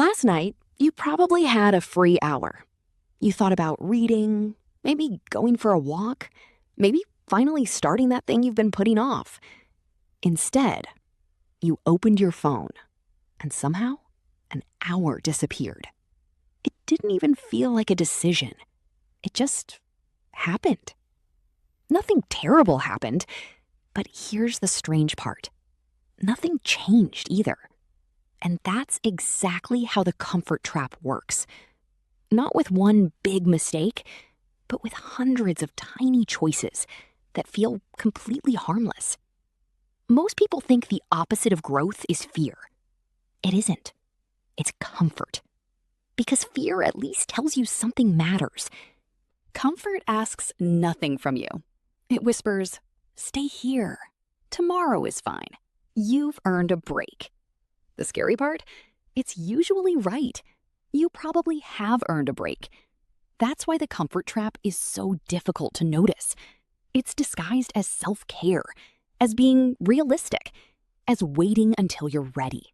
Last night, you probably had a free hour. You thought about reading, maybe going for a walk, maybe finally starting that thing you've been putting off. Instead, you opened your phone, and somehow, an hour disappeared. It didn't even feel like a decision. It just happened. Nothing terrible happened, but here's the strange part. Nothing changed either. And that's exactly how the comfort trap works. Not with one big mistake, but with hundreds of tiny choices that feel completely harmless. Most people think the opposite of growth is fear. It isn't. It's comfort. Because fear at least tells you something matters. Comfort asks nothing from you. It whispers, "Stay here. Tomorrow is fine. You've earned a break." The scary part? It's usually right. You probably have earned a break. That's why the comfort trap is so difficult to notice. It's disguised as self-care, as being realistic, as waiting until you're ready.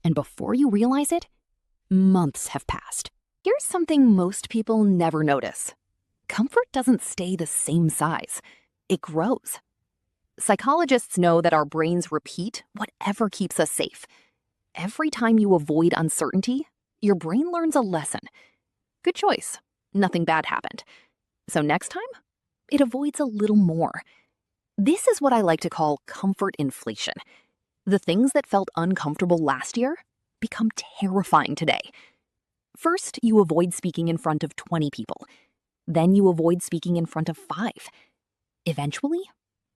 And before you realize it, months have passed. Here's something most people never notice. Comfort doesn't stay the same size. It grows. Psychologists know that our brains repeat whatever keeps us safe. Every time you avoid uncertainty, your brain learns a lesson. Good choice. Nothing bad happened. So next time, it avoids a little more. This is what I like to call comfort inflation. The things that felt uncomfortable last year become terrifying today. First, you avoid speaking in front of 20 people. Then you avoid speaking in front of 5. Eventually,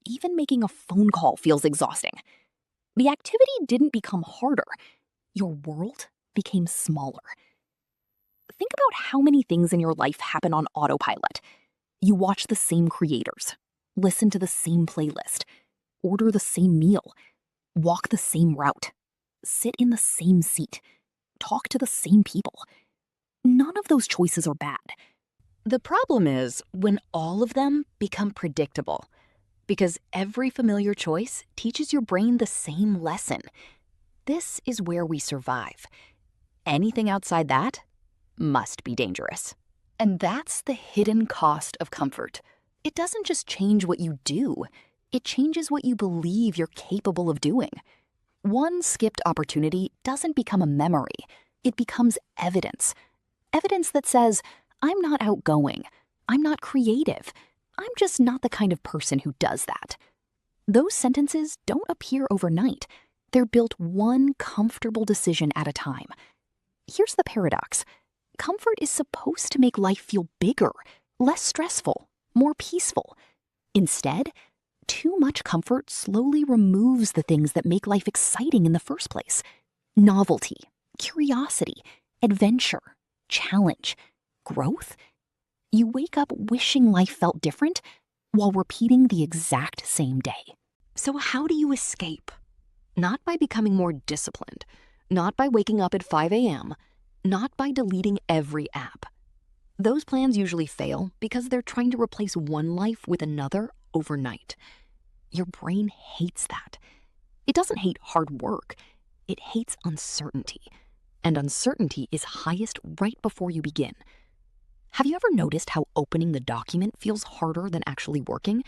even making a phone call feels exhausting. The activity didn't become harder. Your world became smaller. Think about how many things in your life happen on autopilot. You watch the same creators, listen to the same playlist, order the same meal, walk the same route, sit in the same seat, talk to the same people. None of those choices are bad. The problem is when all of them become predictable. Because every familiar choice teaches your brain the same lesson. This is where we survive. Anything outside that must be dangerous. And that's the hidden cost of comfort. It doesn't just change what you do, it changes what you believe you're capable of doing. One skipped opportunity doesn't become a memory, it becomes evidence. Evidence that says, I'm not outgoing, I'm not creative, I'm just not the kind of person who does that. Those sentences don't appear overnight. They're built one comfortable decision at a time. Here's the paradox. Comfort is supposed to make life feel bigger, less stressful, more peaceful. Instead, too much comfort slowly removes the things that make life exciting in the first place. Novelty, curiosity, adventure, challenge, growth. You wake up wishing life felt different while repeating the exact same day. So how do you escape? Not by becoming more disciplined, not by waking up at 5 a.m., not by deleting every app. Those plans usually fail because they're trying to replace one life with another overnight. Your brain hates that. It doesn't hate hard work. It hates uncertainty. And uncertainty is highest right before you begin. Have you ever noticed how opening the document feels harder than actually working?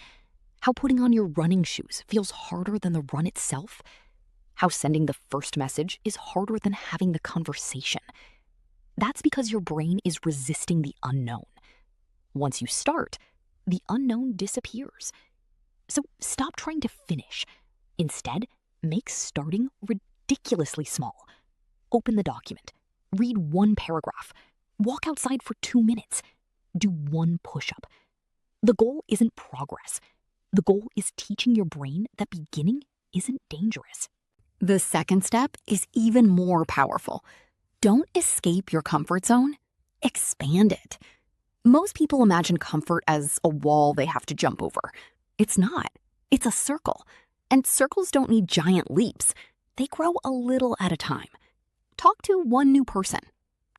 How putting on your running shoes feels harder than the run itself? How sending the first message is harder than having the conversation? That's because your brain is resisting the unknown. Once you start, the unknown disappears. So stop trying to finish. Instead, make starting ridiculously small. Open the document. Read one paragraph. Walk outside for 2 minutes. Do one push-up. The goal isn't progress. The goal is teaching your brain that beginning isn't dangerous. The second step is even more powerful. Don't escape your comfort zone. Expand it. Most people imagine comfort as a wall they have to jump over. It's not. It's a circle. And circles don't need giant leaps. They grow a little at a time. Talk to one new person.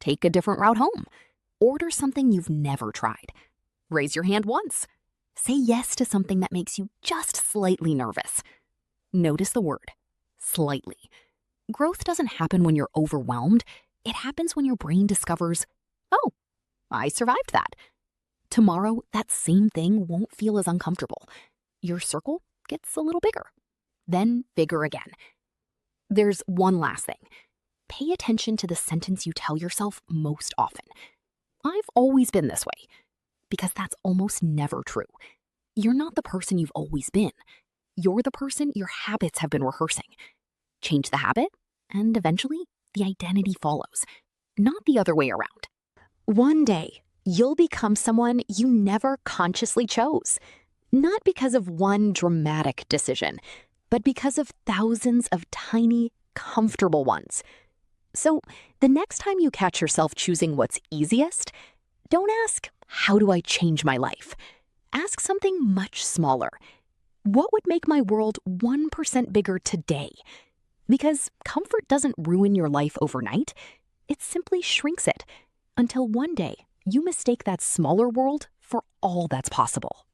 Take a different route home. Order something you've never tried. Raise your hand once. Say yes to something that makes you just slightly nervous. Notice the word, slightly. Growth doesn't happen when you're overwhelmed. It happens when your brain discovers, oh, I survived that. Tomorrow, that same thing won't feel as uncomfortable. Your circle gets a little bigger, then bigger again. There's one last thing. Pay attention to the sentence you tell yourself most often. I've always been this way, because that's almost never true. You're not the person you've always been. You're the person your habits have been rehearsing. Change the habit, and eventually, the identity follows, not the other way around. One day, you'll become someone you never consciously chose, not because of one dramatic decision, but because of thousands of tiny, comfortable ones. So, the next time you catch yourself choosing what's easiest, don't ask, how do I change my life? Ask something much smaller. What would make my world 1% bigger today? Because comfort doesn't ruin your life overnight. It simply shrinks it until one day you mistake that smaller world for all that's possible.